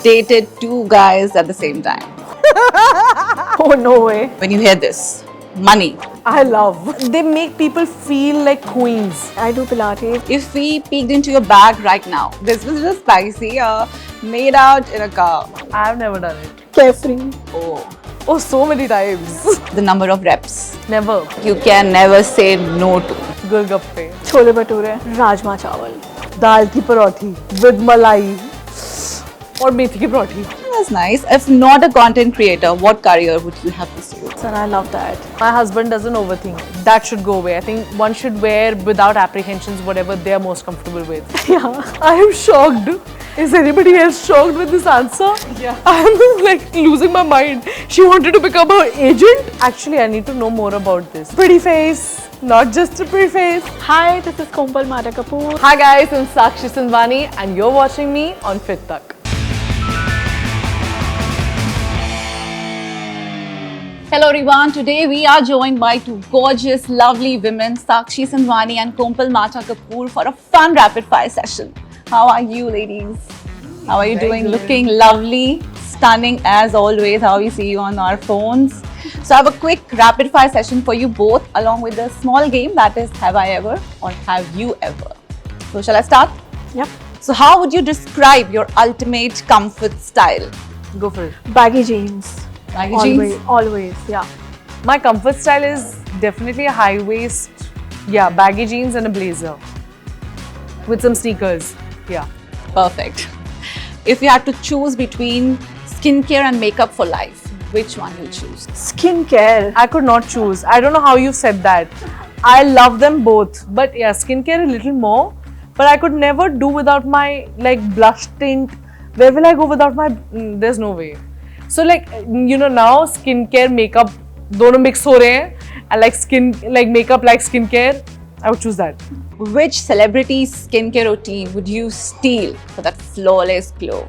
dated two guys at the same time? Oh, no way. When you hear this, money. I love. They make people feel like queens. I do Pilates. If we peeked into your bag right now, this was just spicy, made out in a car. I've never done it. Carefree. Oh, so many times. The number of reps Never. you can never say no to. Golgappe. Chole bhature, rajma चावल. Dal ki parauthi with malai. Or methi ki parauthi. That's nice. If not a content creator, what career would you have pursued? And I love that. My husband doesn't overthink. That should go away. I think one should wear without apprehensions whatever they are most comfortable with. Yeah. I am shocked. Is anybody else shocked with this answer? Yeah. I'm like losing my mind. She wanted to become her agent? Actually, I need to know more about this. Pretty face, not just a pretty face. Hi, this is Kompal Mata Kapoor. Hi guys, I'm Sakshi Sandwani and you're watching me on Fit Tak. Hello everyone, today we are joined by two gorgeous, lovely women, Sakshi Sandwani and Kompal Mata Kapoor, for a fun rapid fire session. How are you ladies? How are you doing? good. Looking lovely, stunning as always, how we see you on our phones. So I have a quick rapid fire session for you both along with a small game, that is have I ever or have you ever. So shall I start? Yep. So how would you describe your ultimate comfort style? Go for it. Baggy jeans. Baggy Always, jeans? always, yeah. My comfort style is definitely a high waist, baggy jeans and a blazer with some sneakers. Yeah. Perfect. If you had to choose between skincare and makeup for life, which one you choose? Skincare. I could not choose. I don't know how you said that. I love them both. But yeah, skincare a little more. But I could never do without my blush tint. Where will I go without my... there's no way. So now skincare, makeup, dono mix ho rahe hain. And makeup like skincare. I would choose that. Which celebrity's skincare routine would you steal for that flawless glow?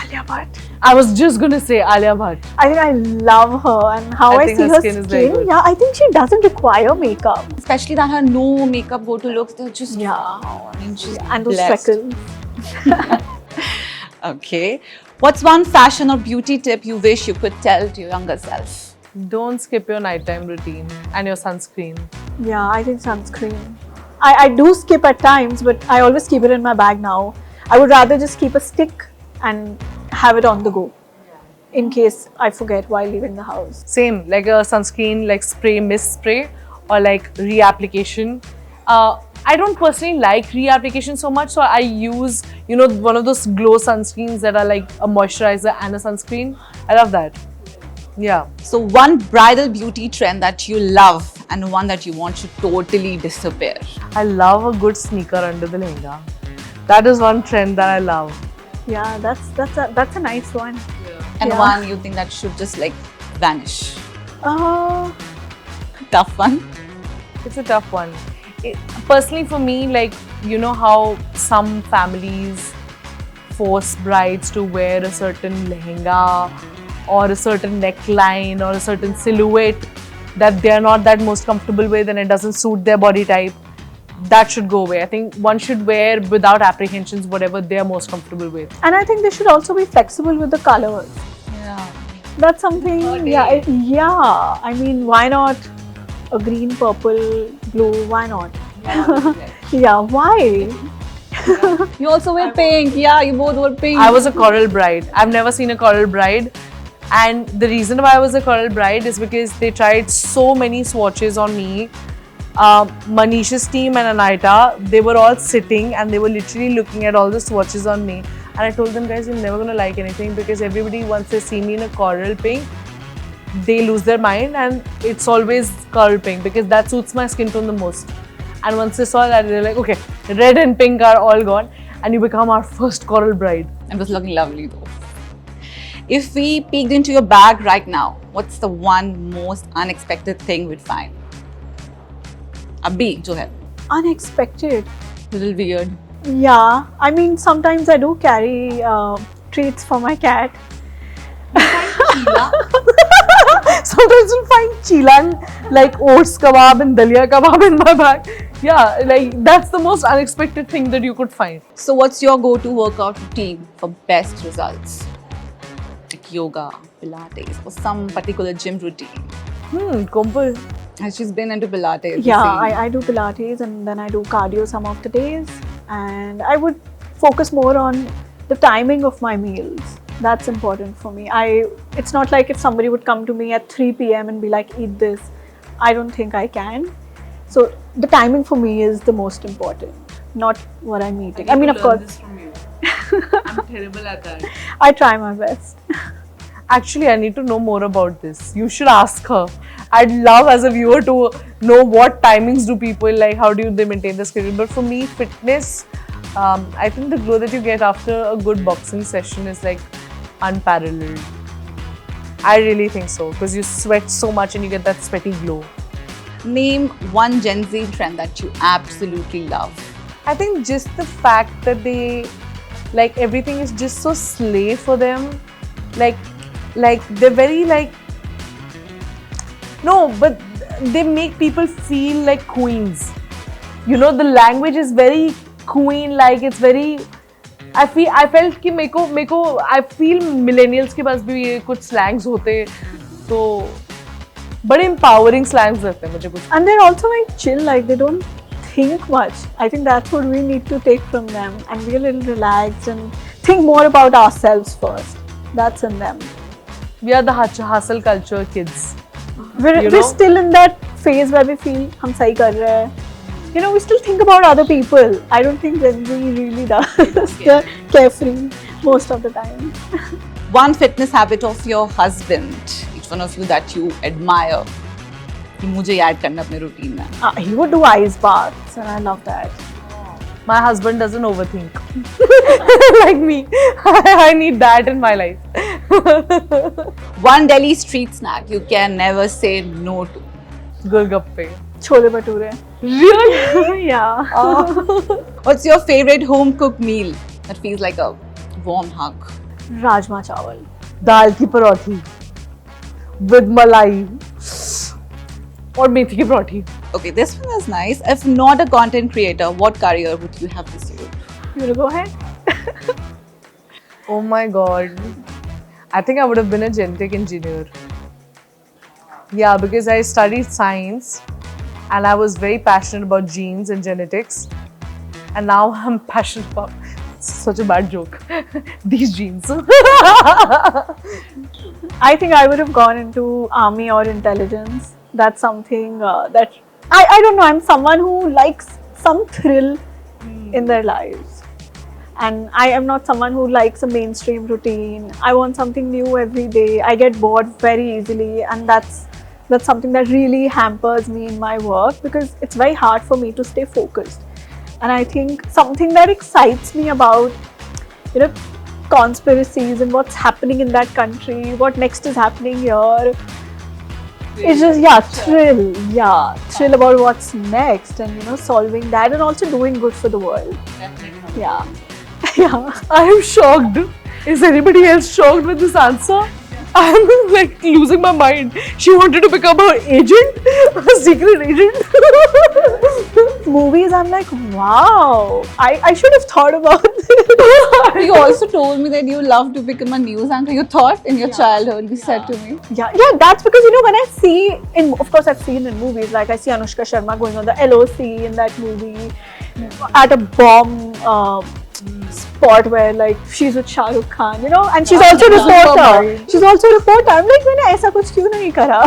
Alia Bhatt. I was just gonna say Alia Bhatt. I think I love her and how I I, think see her her skin is very good. Yeah, I think she doesn't require makeup. Especially that her no makeup go-to looks, they're just Yeah. wow. I mean, she's And those blessed. freckles. Okay. What's one fashion or beauty tip you wish you could tell to your younger self? Don't skip your nighttime routine and your sunscreen. Yeah, I think sunscreen. I do skip at times, but I always keep it in my bag now. I would rather just keep a stick and have it on the go in case I forget while leaving the house. Same, like a sunscreen, like spray, mist spray, or like reapplication. I don't personally like reapplication so much, so I use, one of those glow sunscreens that are like a moisturizer and a sunscreen. I love that. Yeah. So one bridal beauty trend that you love and one that you want to totally disappear. I love a good sneaker under the lehenga. That is one trend that I love. Yeah, that's a nice one. And Yeah. one you think that should just vanish. Tough one. It's a tough one. Personally for me, how some families force brides to wear a certain lehenga or a certain neckline or a certain silhouette that they are not that most comfortable with and it doesn't suit their body type. That should go away. I think one should wear without apprehensions whatever they are most comfortable with. And I think they should also be flexible with the colors. Yeah. That's something, I mean, why not a green, purple, blue, why not? Yeah, why? You also wear pink. Yeah, you both wear pink. I was a coral bride. I've never seen a coral bride. And the reason why I was a coral bride is because they tried so many swatches on me. Manisha's team and Anaita, they were all sitting and they were literally looking at all the swatches on me. And I told them, guys, you're never gonna like anything because everybody, once they see me in a coral pink, they lose their mind and it's always coral pink because that suits my skin tone the most. And once they saw that, they're like, okay, red and pink are all gone and you become our first coral bride. It was looking lovely though. If we peeked into your bag right now, what's the one most unexpected thing we'd find? Abhi, jo hai. Unexpected. Little weird. Yeah, I mean, sometimes I do carry treats for my cat. Sometimes you'll find chila like oats kebab and dalia kebab in my bag. Yeah, that's the most unexpected thing that you could find. So what's your go-to workout routine for best results? yoga, Pilates, or some particular gym routine? Kumpul. And she's been into Pilates. Yeah, you see. I do Pilates and then I do cardio some of the days. And I would focus more on the timing of my meals. That's important for me. It's not like if somebody would come to me at 3 p.m. and be like, eat this. I don't think I can. So the timing for me is the most important, not what I'm eating. I mean, of course, I'm terrible at that. I try my best. Actually, I need to know more about this. You should ask her. I'd love as a viewer to know what timings do people like, how do they maintain the schedule. But for me, fitness, I think the glow that you get after a good boxing session is like unparalleled. I really think so because you sweat so much and you get that sweaty glow. Name one Gen Z trend that you absolutely love. I think just the fact that they, like, everything is just so slay for them. Like they're very like, no, but they make people feel like queens. You know, the language is very queen, like it's very, I felt कि मेरे को I feel millennials के पास भी ये कुछ slangs होते, तो बड़े empowering slangs रहते हैं मुझे कुछ. And they're also like chill, like they don't think much. I think that's what we need to take from them and be a little relaxed and think more about ourselves first. That's in them. We are the hustle culture kids. We're still in that phase where we feel हम सही कर रहे हैं. You know, we still think about other people. I don't think Gen Z really does. They're carefree most of the time. One fitness habit of your husband, each one of you that you admire. कि मुझे add करना अपने routine में. He would do ice baths and I love that. My husband doesn't overthink like me. I need that in my life. One Delhi street snack you can never say no to. Golgappe. Chole bhature. Really? Yeah. What's your favorite home cooked meal that feels like a warm hug? Rajma chawal. Dal ki parauthi with malai or methi ki parauthi. Okay, this one is nice. If not a content creator, what career would you have pursued? You wanna go ahead? Oh my god. I think I would have been a genetic engineer. Yeah, because I studied science and I was very passionate about genes and genetics. And now I'm passionate about, such a bad joke, these genes. I think I would have gone into army or intelligence. That's something that I don't know. I'm someone who likes some thrill in their lives, and I am not someone who likes a mainstream routine. I want something new every day. I get bored very easily, and that's something that really hampers me in my work because it's very hard for me to stay focused. And I think something that excites me about, you know, conspiracies and what's happening in that country, what next is happening here. It's just, thrill about what's next and, you know, solving that and also doing good for the world. Yeah. Yeah. I am shocked. Is anybody else shocked with this answer? I'm like losing my mind. She wanted to become an agent, a secret agent. Movies, I'm like, wow, I should have thought about this. You also told me that you love to become a news anchor. You thought in your childhood, you said to me. Yeah, that's because, you know, when I see, of course I've seen in movies, like I see Anushka Sharma going on the LOC in that movie, at a bomb spot where like she's with Shah Rukh Khan, you know, and she's also a reporter. She's also a reporter. I'm like, मैंने ऐसा कुछ क्यों नहीं करा?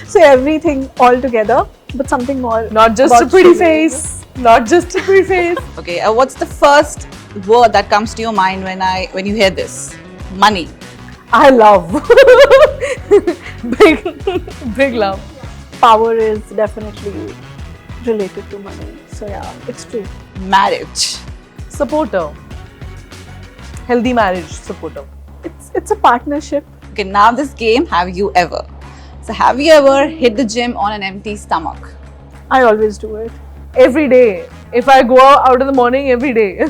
So everything all together, but something more. Not just about a pretty shooting. face. Not just a pretty face. Okay, what's the first word that comes to your mind when you hear this? Money. I love. big love. Power is definitely related to money. So yeah, it's true. Marriage. Supporter. Healthy marriage supporter. It's a partnership. Okay, now this game, have you ever? So have you ever hit the gym on an empty stomach? I always do it. Every day. If I go out in the morning, every day.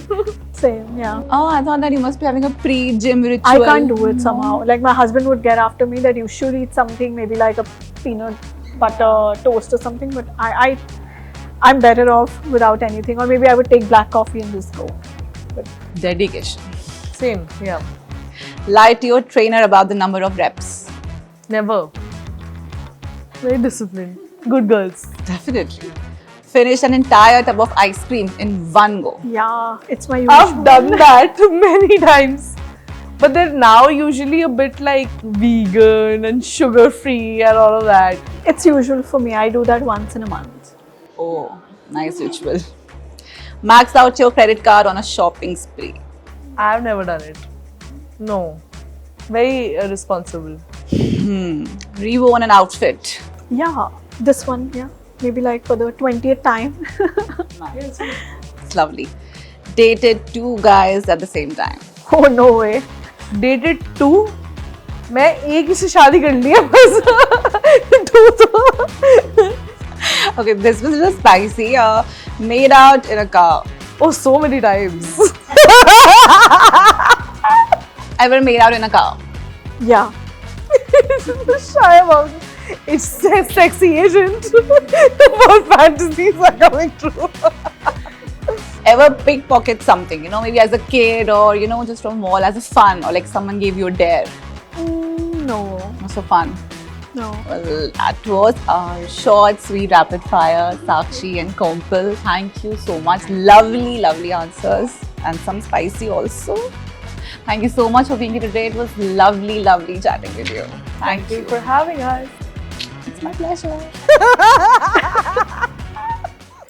Same, yeah. Oh, I thought that you must be having a pre-gym ritual. I can't do it somehow. Like my husband would get after me that you should eat something, maybe like a peanut butter toast or something. But I'm better off without anything, or maybe I would take black coffee and just go. But Dedication. Same, yeah. Lie to your trainer about the number of reps. Never. Very disciplined. Good girls. Definitely. Finish an entire tub of ice cream in one go. Yeah, it's my usual. I've done that many times. But they're now usually a bit like vegan and sugar free and all of that. It's usual for me. I do that once in a month. Oh, nice ritual. Max out your credit card on a shopping spree. I've never done it. No. Very irresponsible. Reworn an outfit. Yeah, this one, yeah. Maybe like for the 20th time. It's lovely. Dated 2 guys at the same time. Oh, no way. Dated 2. मैं एक ही से शादी कर ली है बस. 2 तो. Okay, this was just spicy. Made out in a car. Oh, so many times. Ever made out in a car? Yeah. Shy about it. It's a sexy agent. More fantasies are coming true. Ever pickpocket something, you know, maybe as a kid or, you know, just from mall as a fun or like someone gave you a dare. No. Not so fun. No. Well, that was our short, sweet, rapid fire, Sakshi and Kompal. Thank you so much. Lovely, lovely answers and some spicy also. Thank you so much for being here today. It was lovely, lovely chatting with you. Thank you. For having us. It's my pleasure.